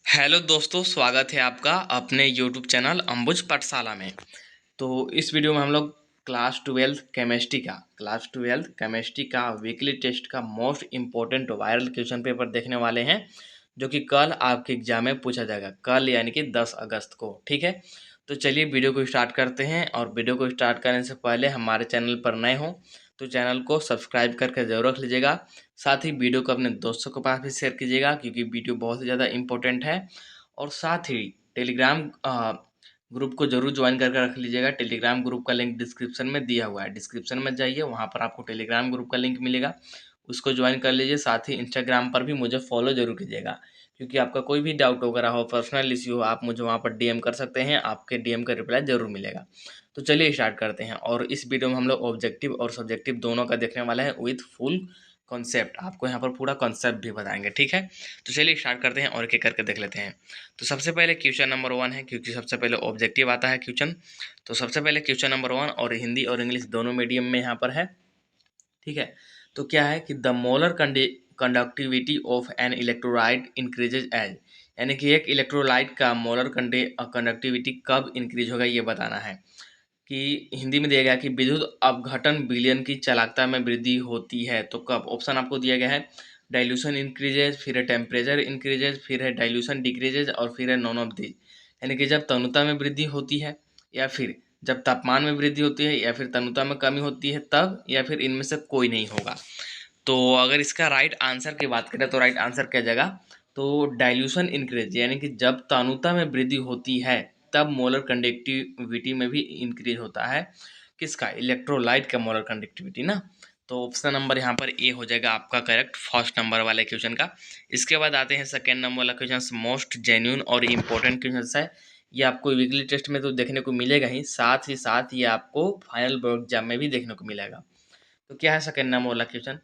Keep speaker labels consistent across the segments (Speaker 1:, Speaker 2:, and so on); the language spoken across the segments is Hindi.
Speaker 1: हेलो दोस्तों, स्वागत है आपका अपने यूट्यूब चैनल अंबुज पाठशाला में। तो इस वीडियो में हम लोग क्लास ट्वेल्थ केमिस्ट्री का वीकली टेस्ट का most important viral question paper देखने वाले हैं, जो कि कल आपके एग्जाम में पूछा जाएगा। कल यानी कि 10 अगस्त को। ठीक है, तो चलिए वीडियो को स्टार्ट करते हैं। और वीडियो को स्टार्ट करने से पहले हमारे चैनल पर नए हो तो चैनल को सब्सक्राइब करके जरूर रख लीजिएगा। साथ ही वीडियो को अपने दोस्तों के पास भी शेयर कीजिएगा, क्योंकि वीडियो बहुत ही ज़्यादा इंपॉर्टेंट है। और साथ ही टेलीग्राम ग्रुप को जरूर ज्वाइन करके रख लीजिएगा। टेलीग्राम ग्रुप का लिंक डिस्क्रिप्शन में दिया हुआ है, डिस्क्रिप्शन में जाइए, वहाँ पर आपको टेलीग्राम ग्रुप का लिंक मिलेगा, उसको ज्वाइन कर लीजिए। साथ ही इंस्टाग्राम पर भी मुझे फॉलो जरूर कीजिएगा, क्योंकि आपका कोई भी डाउट वगैरह हो, पर्सनल इश्यू हो, आप मुझे वहाँ पर डीएम कर सकते हैं, आपके डीएम का रिप्लाई जरूर मिलेगा। तो चलिए स्टार्ट करते हैं। और इस वीडियो में हम लोग ऑब्जेक्टिव और सब्जेक्टिव दोनों का देखने वाला है विथ फुल कॉन्सेप्ट। आपको यहाँ पर पूरा कॉन्सेप्ट भी बताएंगे। ठीक है, तो चलिए स्टार्ट करते हैं और एक एक करके देख लेते हैं। तो सबसे पहले क्वेश्चन नंबर 1 है, क्योंकि सबसे पहले ऑब्जेक्टिव आता है क्वेश्चन। तो सबसे पहले क्वेश्चन नंबर 1, और हिंदी और इंग्लिश दोनों मीडियम में यहाँ पर है। ठीक है, तो क्या है कि the molar conductivity of an electrolyte increases as, यानी कि एक इलेक्ट्रोलाइट का मोलर कंडक्टिविटी कब इंक्रीज होगा, ये बताना है। कि हिंदी में दिया गया कि विद्युत अपघटन विलयन की चालकता में वृद्धि होती है, तो कब। ऑप्शन आपको दिया गया है डाइल्यूशन इंक्रीजेज, फिर है टेम्परेचर इंक्रीजेज, फिर है डाइल्यूशन डिक्रीजेज, और फिर है नॉन ऑफ दीज। यानी कि जब तनुता में वृद्धि होती है, या फिर जब तापमान में वृद्धि होती है, या फिर तनुता में कमी होती है तब, या फिर इनमें से कोई नहीं होगा। तो अगर इसका राइट आंसर की बात करें तो राइट आंसर क्या जाएगा, तो डाइल्यूशन इंक्रीज, यानी कि जब तनुता में वृद्धि होती है तब मोलर कंडक्टिविटी में भी इंक्रीज होता है। किसका? इलेक्ट्रोलाइट का मोलर कंडक्टिविटी ना। तो ऑप्शन नंबर यहाँ पर ए हो जाएगा आपका करेक्ट, फर्स्ट नंबर वाले क्वेश्चन का। इसके बाद आते हैं सेकेंड नंबर वाला क्वेश्चन, मोस्ट जेन्यून और इम्पोर्टेंट क्वेश्चन है। ये आपको वीकली टेस्ट में तो देखने को मिलेगा ही साथ ये आपको फाइनल बोर्ड एग्जाम में भी देखने को मिलेगा। तो क्या है सेकेंड नंबर वाला question,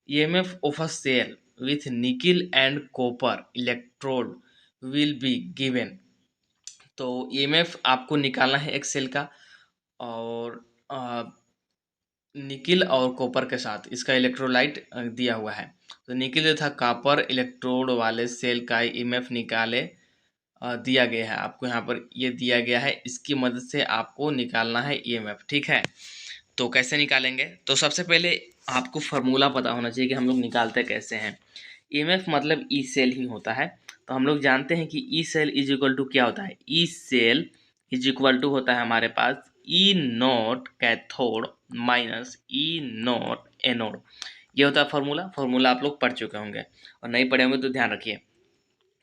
Speaker 1: EMF of a cell with nickel and copper electrode will be given। तो EMF आपको निकालना है एक सेल का, और निकिल और कॉपर के साथ इसका इलेक्ट्रोलाइट दिया हुआ है। तो निकिल तथा कॉपर इलेक्ट्रोड वाले सेल का EMF निकाले दिया गया है आपको, यहाँ पर ये दिया गया है। इसकी मदद से आपको निकालना है EMF। ठीक है, तो कैसे निकालेंगे, तो सबसे पहले आपको फार्मूला पता होना चाहिए कि हम लोग निकालते कैसे हैं। EMF मतलब ई सेल ही होता है। तो हम लोग जानते हैं कि E cell is equal to क्या होता है, E cell is equal to होता है हमारे पास E naught cathode minus E naught anode. ये होता है फार्मूला आप लोग पढ़ चुके होंगे, और नहीं पढ़े होंगे तो ध्यान रखिए,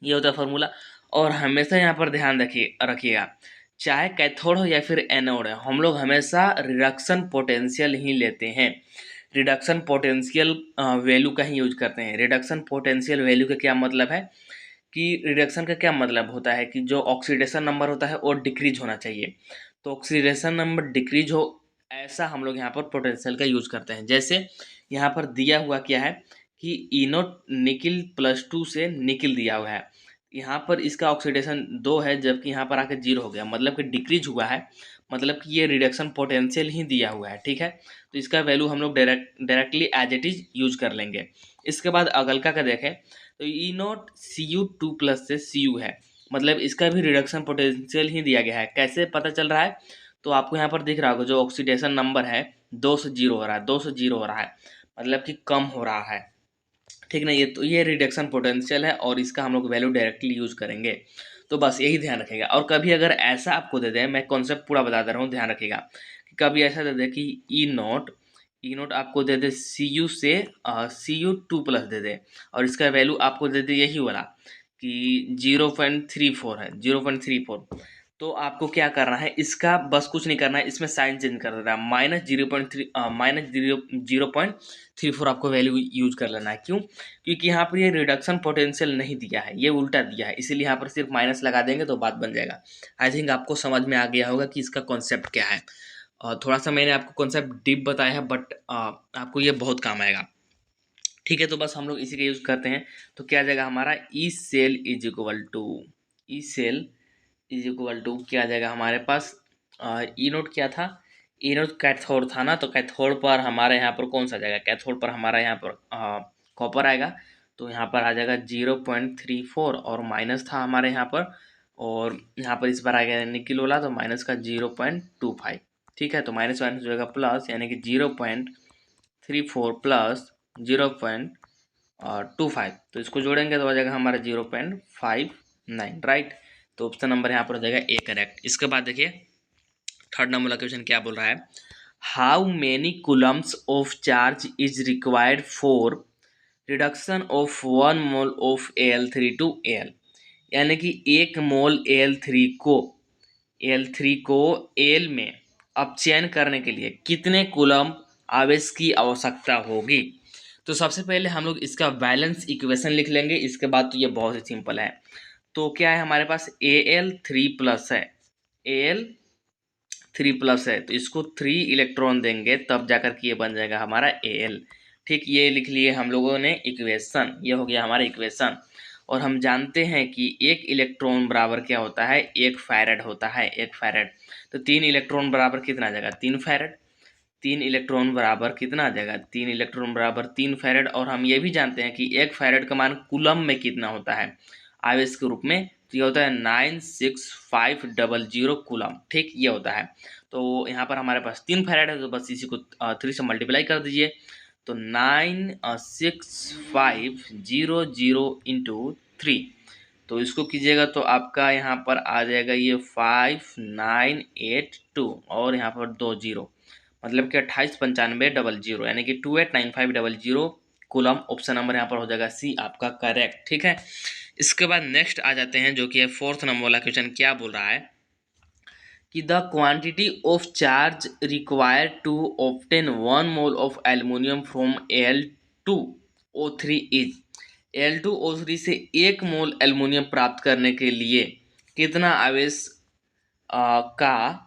Speaker 1: ये होता है फार्मूला। और हमेशा यहाँ पर ध्यान रखिएगा, चाहे कैथोड हो या फिर एनोड है, हम लोग हमेशा रिडक्शन पोटेंशियल ही लेते हैं। रिडक्शन पोटेंशियल वैल्यू का ही यूज करते हैं। रिडक्शन पोटेंशियल वैल्यू का क्या मतलब है, कि रिडक्शन का क्या मतलब होता है कि जो ऑक्सीडेशन नंबर होता है वो डिक्रीज होना चाहिए। तो ऑक्सीडेशन नंबर डिक्रीज हो, ऐसा हम लोग यहाँ पर पोटेंशियल का यूज करते हैं। जैसे यहाँ पर दिया हुआ क्या है कि ई नोट निकिल +2 से निकिल दिया हुआ है, यहाँ पर इसका ऑक्सीडेशन 2 है, जबकि यहाँ पर आके 0 हो गया, मतलब कि डिक्रीज हुआ है, मतलब कि ये रिडक्शन पोटेंशियल ही दिया हुआ है। ठीक है, तो इसका वैल्यू हम लोग directly as it is use कर लेंगे। इसके बाद अगलका का देखें तो ई नोट Cu2+ से Cu है, मतलब इसका भी रिडक्शन पोटेंशियल ही दिया गया है। कैसे पता चल रहा है, तो आपको यहाँ पर दिख रहा होगा जो ऑक्सीडेशन नंबर है 2 से 0 हो रहा है, 2 से 0 हो रहा है, मतलब कि कम हो रहा है। ठीक ना, ये रिडक्शन पोटेंशियल है, और इसका हम लोग वैल्यू डायरेक्टली यूज करेंगे। तो बस यही ध्यान रखिएगा। और कभी अगर ऐसा आपको दे दें, मैं कॉन्सेप्ट पूरा बता दे रहा हूँ, ध्यान रखिएगा, कि कभी ऐसा दे दे कि ई नोट आपको दे दे Cu से Cu2+ दे दे, और इसका वैल्यू आपको दे दे यही वाला कि 0.34 है, 0.34। तो आपको क्या करना है, इसका बस कुछ नहीं करना है, इसमें साइन चेंज कर देना है, -0.34 आपको वैल्यू यूज कर लेना है। क्यों? क्योंकि यहाँ पर ये रिडक्शन पोटेंशियल नहीं दिया है, ये उल्टा दिया है, इसीलिए यहाँ पर सिर्फ माइनस लगा देंगे तो बात बन जाएगा। आई थिंक आपको समझ में आ गया होगा कि इसका कॉन्सेप्ट क्या है। थोड़ा सा मैंने आपको कॉन्सेप्ट डीप बताया है, बट आपको ये बहुत काम आएगा। ठीक है, तो बस हम लोग इसी का यूज करते हैं। तो क्या आ जाएगा हमारा, ई सेल क्या आ जाएगा हमारे पास, ई नोट क्या था, ई नोट कैथोड था ना, तो कैथोड पर हमारे यहाँ पर कौन सा जाएगा, कैथोड पर हमारा यहाँ पर कॉपर आएगा। तो यहाँ पर आ जाएगा 0.34 और माइनस था हमारे यहाँ पर, और यहाँ पर इस बार आ गया निकल वाला तो माइनस का 0.25। ठीक है, तो माइनस माइनस हो जाएगा प्लस, यानी कि 0.34 प्लस 0.25, तो इसको जोड़ेंगे तो आ जाएगा हमारा 0.59, राइट। तो ऑप्शन नंबर यहाँ पर हो जाएगा ए करेक्ट। इसके बाद देखिए थर्ड नंबर का क्वेश्चन क्या बोल रहा है, how many coulombs of charge is required for reduction of 1 mole of Al3 to Al, यानी कि 1 मोल Al3 को Al में अपचयन करने के लिए कितने कूलम आवेश की आवश्यकता होगी। तो सबसे पहले हम लोग इसका बैलेंस इक्वेशन लिख लेंगे, इसके बाद तो ये बहुत ही सिंपल है। तो क्या है हमारे पास Al3+ है, Al3+ है, तो इसको 3 इलेक्ट्रॉन देंगे तब जाकर के ये बन जाएगा हमारा Al। ठीक, ये लिख लिए हम लोगों ने इक्वेशन, ये हो गया हमारा इक्वेशन। और हम जानते हैं कि 1 इलेक्ट्रॉन बराबर क्या होता है, 1 फैरेड होता है, 1 फैरेड। तो 3 इलेक्ट्रॉन बराबर कितना आ जाएगा, 3 फैरेड। 3 इलेक्ट्रॉन बराबर कितना आ जाएगा, 3 इलेक्ट्रॉन बराबर 3 फैरेड। और हम ये भी जानते हैं कि 1 फैरेड का मान कूलम में कितना होता है आवेश के रूप में, तो ये होता है 96500 कूलम। ठीक, ये होता है। तो यहाँ पर हमारे पास 3 फैरेड है, तो बस इसी को 3 से मल्टीप्लाई कर दीजिए, तो 96500 इंटू 3, तो इसको कीजिएगा तो आपका यहाँ पर आ जाएगा ये 5982 और यहाँ पर 2 जीरो, मतलब कि 289500, यानी कि 289500 कूलम। ऑप्शन नंबर यहाँ पर हो जाएगा सी आपका करेक्ट। ठीक है, इसके बाद नेक्स्ट आ जाते हैं जो कि है फोर्थ नंबर वाला क्वेश्चन। क्या बोल रहा है कि the quantity of charge required to obtain 1 mole of aluminium from Al2O3 is, Al2O3 से 1 मोल एल्युमिनियम प्राप्त करने के लिए कितना आवेश का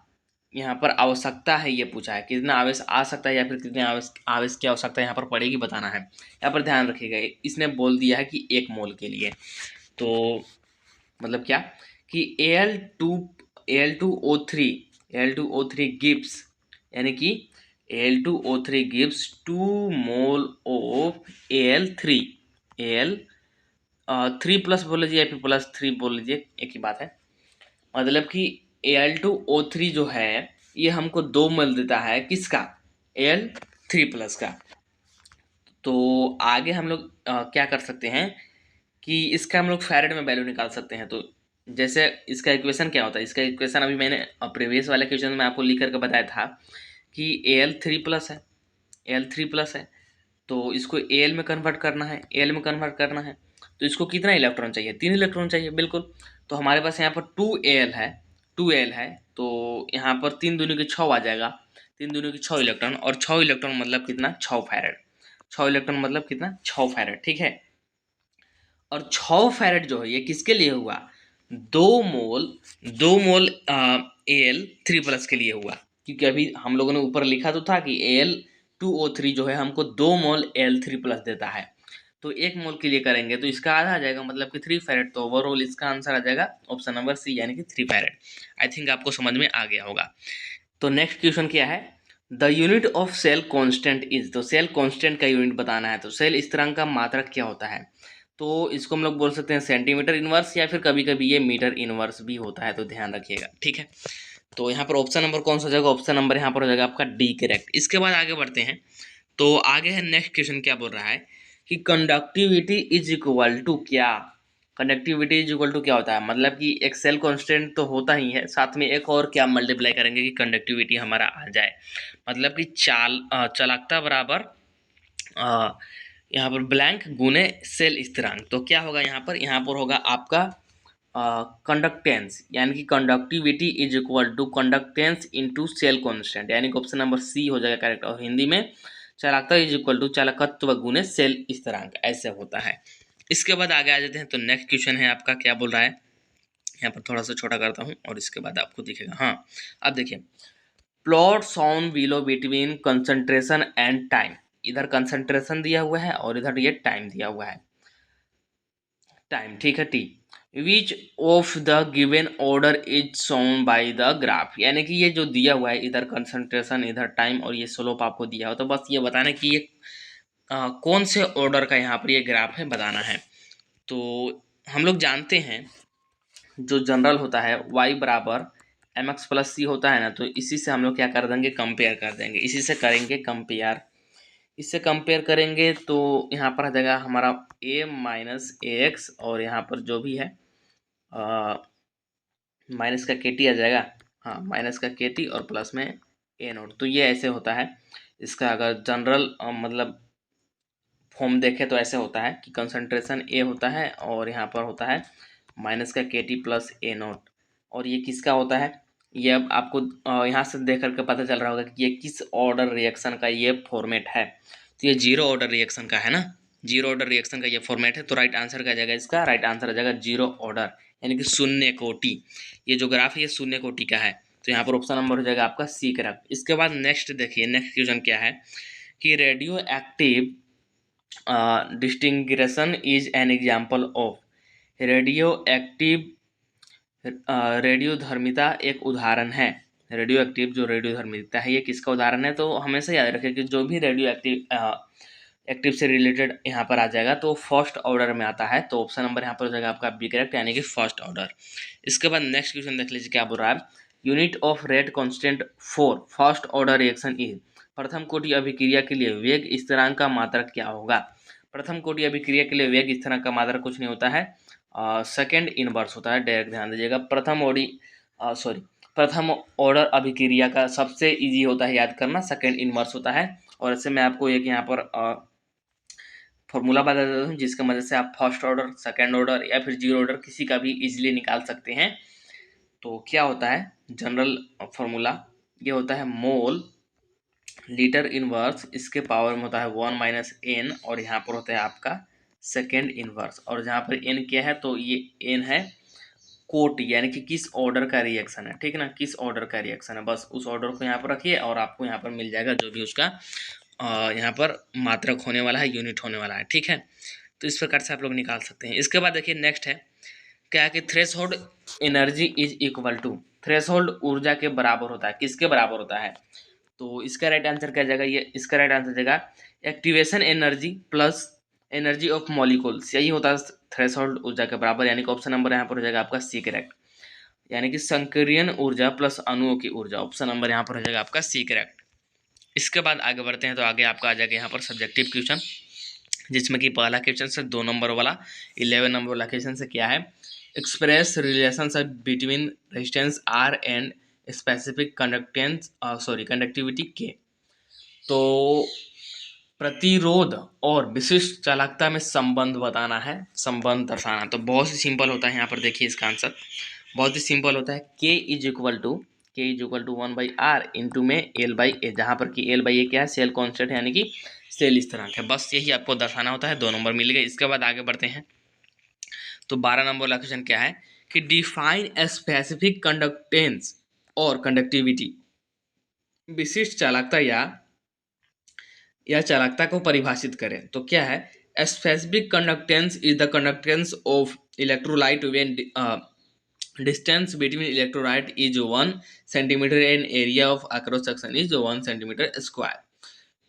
Speaker 1: यहाँ पर आवश्यकता है, ये पूछा है। कितना आवेश आ सकता है या फिर कितने आवेश की आवश्यकता यहाँ पर पड़ेगी बताना है। यहाँ पर ध्यान रखिएगा, इसने बोल दिया है कि 1 मोल के लिए, तो मतलब क्या कि Al2O3 गिव्स, यानी कि Al2O3 gives 2 mole of Al3+ बोल लीजिए या फिर +3 बोल लीजिए, एक ही बात है। मतलब कि Al2O3 जो है ये हमको 2 मोल देता है, किसका, Al3+ का। तो आगे हम लोग क्या कर सकते हैं कि इसका हम लोग फैरेड में वैल्यू निकाल सकते हैं। तो जैसे इसका इक्वेशन क्या होता है, इसका इक्वेशन अभी मैंने प्रीवियस वाले क्वेश्चन में आपको लिख करके बताया था कि Al3+ है, Al3+ है, तो इसको Al में कन्वर्ट करना है, Al में कन्वर्ट करना है, तो इसको कितना इलेक्ट्रॉन चाहिए, 3 इलेक्ट्रॉन चाहिए, बिल्कुल। तो हमारे पास यहाँ पर 2Al है, 2Al है, तो यहाँ पर 3 दूनी के 6 आ जाएगा, 3 दूनी के 6 इलेक्ट्रॉन, और 6 इलेक्ट्रॉन मतलब कितना, 6 फैरेड। 6 इलेक्ट्रॉन मतलब कितना, 6 फैरेड। ठीक है, और 6 फैरेड जो है ये किसके लिए हुआ, 2 मोल Al3+ के लिए हुआ, क्योंकि अभी हम लोगों ने ऊपर लिखा तो था कि Al2O3 जो है हमको 2 मोल Al3+ देता है। तो 1 मोल के लिए करेंगे तो इसका आधा आ जाएगा, मतलब कि 3 फैरेड। तो ओवरऑल इसका आंसर आ जाएगा ऑप्शन नंबर सी, यानी कि 3 फैरेड। आई थिंक आपको समझ में आ गया होगा। तो नेक्स्ट क्वेश्चन क्या है, the unit of cell constant is, तो सेल कांस्टेंट का यूनिट बताना है। तो सेल स्थिरांक का मात्रक क्या होता है, तो इसको हम लोग बोल सकते हैं सेंटीमीटर इनवर्स, या फिर कभी कभी ये मीटर इनवर्स भी होता है, तो ध्यान रखिएगा। ठीक है, तो यहाँ पर ऑप्शन नंबर कौन सा हो जाएगा, ऑप्शन नंबर यहाँ पर हो जाएगा आपका डी करेक्ट। इसके बाद आगे बढ़ते हैं, तो आगे है नेक्स्ट क्वेश्चन। क्या बोल रहा है कि कंडक्टिविटी इज इक्वल टू क्या, कंडक्टिविटी इज इक्वल टू क्या होता है, मतलब कि एक सेल कांस्टेंट तो होता ही है, साथ में एक और क्या मल्टीप्लाई करेंगे कि कंडक्टिविटी हमारा आ जाए, मतलब कि चालकता बराबर यहाँ पर ब्लैंक गुने सेल स्थिरांक। तो क्या होगा यहाँ पर होगा आपका कंडक्टेंस, यानी कि conductivity is equal to conductance into cell constant, यानी कि ऑप्शन नंबर सी हो जाएगा करेक्ट। और हिंदी में चालकता इज इक्वल टू चालकत्व गुने सेल स्थिरांक, ऐसे होता है। इसके बाद आगे आ जाते हैं, तो नेक्स्ट क्वेश्चन है आपका, क्या बोल रहा है, यहाँ पर थोड़ा सा छोटा करता हूँ और इसके बाद आपको दिखेगा। हाँ, अब देखिए, plot shown below between concentration and time, इधर कंसंट्रेशन दिया हुआ है और इधर ये टाइम दिया हुआ है, टाइम, ठीक है, T. Which of the given order is shown by the graph, यानी कि ये जो दिया हुआ है, इधर कंसंट्रेशन इधर टाइम और ये स्लोप आपको दिया हो, तो बस ये बताना कि ये कौन से ऑर्डर का यहाँ पर ये ग्राफ है बताना है। तो हम लोग जानते हैं जो जनरल होता है y बराबर एम एक्स प्लस सी होता है ना, तो इसी से हम लोग क्या कर देंगे, कंपेयर कर देंगे, इसी से करेंगे कंपेयर। इससे कंपेयर करेंगे तो यहाँ पर आ जाएगा हमारा a माइनस ए एक्स, और यहाँ पर जो भी है माइनस का के टी आ जाएगा, हाँ माइनस का के टी और प्लस में ए नोट। तो ये ऐसे होता है। इसका अगर जनरल मतलब फॉर्म देखें तो ऐसे होता है कि कंसंट्रेशन ए होता है और यहाँ पर होता है माइनस का के टी प्लस ए नोट। और ये किसका होता है, ये अब आपको यहाँ से देख करके पता चल रहा होगा कि ये किस ऑर्डर रिएक्शन का ये फॉर्मेट है। तो ये जीरो ऑर्डर रिएक्शन का है ना, जीरो ऑर्डर रिएक्शन का ये फॉर्मेट है। तो राइट आंसर का जाएगा, इसका राइट आंसर आ जाएगा जीरो ऑर्डर, यानी कि शून्य कोटि। ये जो ग्राफ है ये शून्य कोटि का है, तो यहाँ पर ऑप्शन नंबर हो जाएगा आपका सी करेक्ट। इसके बाद नेक्स्ट देखिए, नेक्स्ट क्वेश्चन क्या है कि radio active disintegration is an example of. Radio active रेडियोधर्मिता एक उदाहरण है। रेडियो एक्टिव जो रेडियोधर्मिता है ये किसका उदाहरण है, तो हमेशा याद रखें कि जो भी रेडियो एक्टिव से रिलेटेड यहाँ पर आ जाएगा तो फर्स्ट ऑर्डर में आता है। तो ऑप्शन नंबर यहाँ पर हो जाएगा आपका बी करेक्ट, यानी कि फर्स्ट ऑर्डर। इसके बाद नेक्स्ट क्वेश्चन देख लीजिए क्या बोल रहा है। Unit of rate constant for first order reaction is. प्रथम कोटि अभिक्रिया के लिए वेग स्थिरांक का मात्रक क्या होगा। प्रथम कोटि अभिक्रिया के लिए वेग स्थिरांक का मात्रक कुछ नहीं होता है, सेकेंड इनवर्स होता है। डायरेक्ट ध्यान दीजिएगा, प्रथम ऑर्डर अभिक्रिया का सबसे इजी होता है याद करना, सेकेंड इनवर्स होता है। और ऐसे मैं आपको एक यहाँ पर फॉर्मूला बता देता हूँ जिसकी मदद से आप फर्स्ट ऑर्डर, सेकेंड ऑर्डर या फिर जीरो ऑर्डर किसी का भी इजीली निकाल सकते हैं। तो क्या होता है जनरल फॉर्मूला, ये होता है मोल लीटर इनवर्स, इसके पावर में होता है 1 माइनस एन, और यहाँ पर होता है आपका सेकेंड इनवर्स। और जहाँ पर एन क्या है, तो ये एन है कोटि, यानी कि किस ऑर्डर का रिएक्शन है, ठीक है ना, किस ऑर्डर का रिएक्शन है। बस उस ऑर्डर को यहाँ पर रखिए और आपको यहाँ पर मिल जाएगा जो भी उसका यहाँ पर मात्रक होने वाला है, यूनिट होने वाला है, ठीक है। तो इस प्रकार से आप लोग निकाल सकते हैं। इसके बाद देखिए नेक्स्ट है क्या है कि threshold energy is equal to. Threshold ऊर्जा के बराबर होता है, किसके बराबर होता है, तो इसका राइट आंसर क्या जाएगा, ये इसका राइट आंसर जाएगा activation energy plus energy of molecules, यही होता है थ्रेशोल्ड ऊर्जा के बराबर, यानी कि ऑप्शन नंबर यहाँ पर हो जाएगा आपका सी करेक्ट, यानी कि संक्रियन ऊर्जा प्लस अणुओं की ऊर्जा। ऑप्शन नंबर यहाँ पर हो जाएगा आपका सी करेक्ट। इसके बाद आगे बढ़ते हैं, तो आगे आपका आ जाएगा यहाँ पर सब्जेक्टिव क्वेश्चन, जिसमें कि पहला क्वेश्चन से 2 नंबर वाला 11 नंबर वाला क्वेश्चन से क्या है, express relationship between resistance R and specific conductivity के। तो प्रतिरोध और विशिष्ट चालकता में संबंध बताना है, संबंध दर्शाना। तो बहुत ही सिंपल होता है, यहाँ पर देखिए इसका आंसर बहुत ही सिंपल होता है। K is equal to 1/r into में एल बाई ए, जहाँ पर कि एल बाई ए क्या है, सेल कॉन्स्टेंट है, यानी कि सेल स्थिरांक है। बस यही आपको दर्शाना होता है, 2 नंबर मिल गए। इसके बाद आगे बढ़ते हैं, तो 12 नंबर वाला क्वेश्चन क्या है कि डिफाइन ए स्पेसिफिक कंडक्टेंस और कंडक्टिविटी। विशिष्ट चालकता या चालकता को परिभाषित करें। तो क्या है, specific conductance is the conductance of electrolyte when distance between electrolyte is 1 centimetre and area of across section is 1 centimetre square.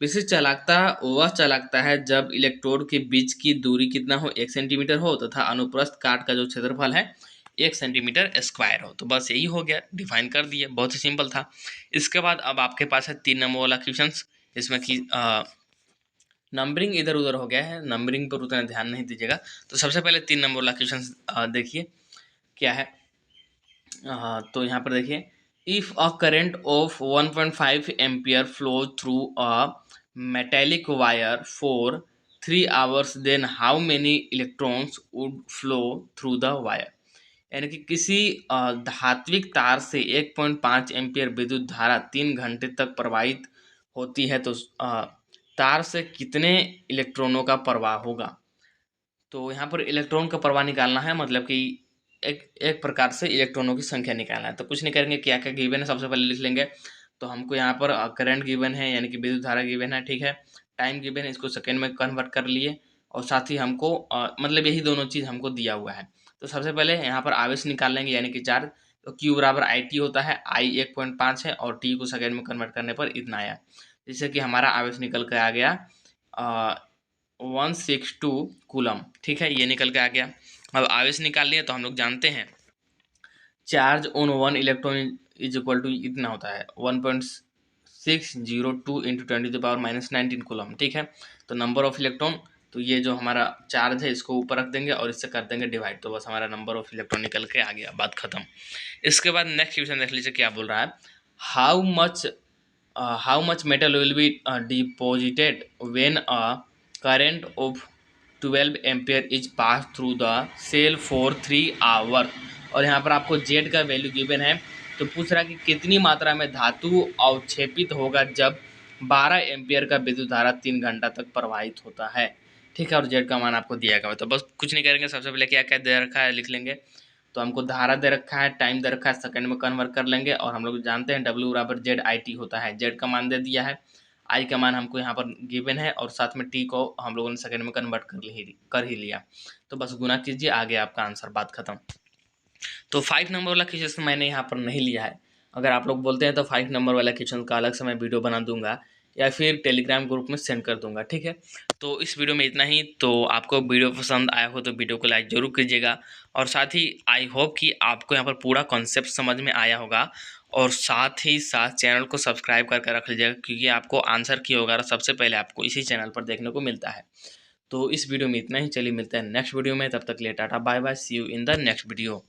Speaker 1: विशिष्ट चालकता वह चालकता है जब इलेक्ट्रोड के बीच की दूरी कितना हो, 1 सेंटीमीटर हो, तथा अनुप्रस्थ काट का जो क्षेत्रफल है 1 सेंटीमीटर स्क्वायर हो। तो बस यही हो गया, डिफाइन कर दिया, बहुत ही सिंपल था। इसके बाद अब आपके पास है 3 नंबर वाला क्वेश्चन, इसमें कि नंबरिंग इधर उधर हो गया है, नंबरिंग पर उतना ध्यान नहीं दीजिएगा। तो सबसे पहले 3 नंबर वाला क्वेश्चन देखिए क्या है। तो यहाँ पर देखिए, if a current of 1.5 ampere flow through a metallic wire for 3 hours, then how many electrons would flow through the wire. यानी कि किसी धात्विक तार से 1.5 एम्पियर विद्युत धारा 3 घंटे तक प्रवाहित होती है, तो तार से कितने इलेक्ट्रॉनों का प्रवाह होगा। तो यहाँ पर इलेक्ट्रॉन का प्रवाह निकालना है, मतलब कि एक प्रकार से इलेक्ट्रॉनों की संख्या निकालना है। तो कुछ नहीं करेंगे, क्या क्या गिवन है सबसे पहले लिख लेंगे। तो हमको यहाँ पर करंट गिवन है, यानी कि विद्युत धारा गिवन है, ठीक है। टाइम गिवन है, इसको सेकेंड में कन्वर्ट कर लिए, और साथ ही हमको मतलब यही दोनों चीज़ हमको दिया हुआ है। तो सबसे पहले यहाँ पर आवेश निकाल लेंगे, यानी कि चार्ज। तो Q बराबर IT होता है, I 1.5 है और T को सेकेंड में कन्वर्ट करने पर इतना आया, जिससे कि हमारा आवेश निकल कर आ गया 162 कूलम। ठीक है, ये निकल के आ गया। अब आवेश निकाल लिए तो हम लोग जानते हैं charge on 1 electron is equal to इतना होता है 1.602 इंटू 10⁻⁻19 कूलम। ठीक है, तो नंबर ऑफ इलेक्ट्रॉन, तो ये जो हमारा चार्ज है इसको ऊपर रख देंगे और इससे कर देंगे डिवाइड, तो बस हमारा नंबर ऑफ इलेक्ट्रॉन निकल के आ गया, बात खत्म। इसके बाद नेक्स्ट क्वेश्चन देख लीजिए क्या बोल रहा है। How much metal will be deposited when a current of 12 ampere is pass through the cell for 3 hour. और यहाँ पर आपको जेड का वैल्यू गिवन है, तो पूछ रहा कि कितनी मात्रा में धातु अवक्षेपित होगा जब 12 एम्पियर का विद्युत धारा 3 घंटा तक प्रवाहित होता है। ठीक है, और जेड का मान आपको दिया गया है, तो बस कुछ नहीं करेंगे, सबसे पहले क्या क्या दे रखा है लिख लेंगे। तो हमको धारा दे रखा है, टाइम दे रखा है, सेकंड में कन्वर्ट कर लेंगे, और हम लोग जानते हैं W बराबर जेड आई टी होता है। जेड का मान दे दिया है, आई का मान हमको यहाँ पर गिवन है, और साथ में टी को हम लोगों ने सेकंड में कन्वर्ट कर ही लिया। तो बस गुना कीजिए, आ गया आपका आंसर, बात खत्म। तो 5 नंबर वाला क्वेश्चन मैंने यहाँ पर नहीं लिया है। अगर आप लोग बोलते हैं तो 5 नंबर वाला क्वेश्चन का अलग से मैं वीडियो बना दूंगा या फिर टेलीग्राम ग्रुप में सेंड कर दूंगा। ठीक है, तो इस वीडियो में इतना ही। तो आपको वीडियो पसंद आया हो तो वीडियो को लाइक जरूर कीजिएगा, और साथ ही आई होप कि आपको यहाँ पर पूरा कॉन्सेप्ट समझ में आया होगा, और साथ ही साथ चैनल को सब्सक्राइब करके रख लीजिएगा, क्योंकि आपको आंसर की वगैरह सबसे पहले आपको इसी चैनल पर देखने को मिलता है। तो इस वीडियो में इतना ही, चलिए मिलते हैं नेक्स्ट वीडियो में, तब तक के लिए tata bye bye, see you in the next video.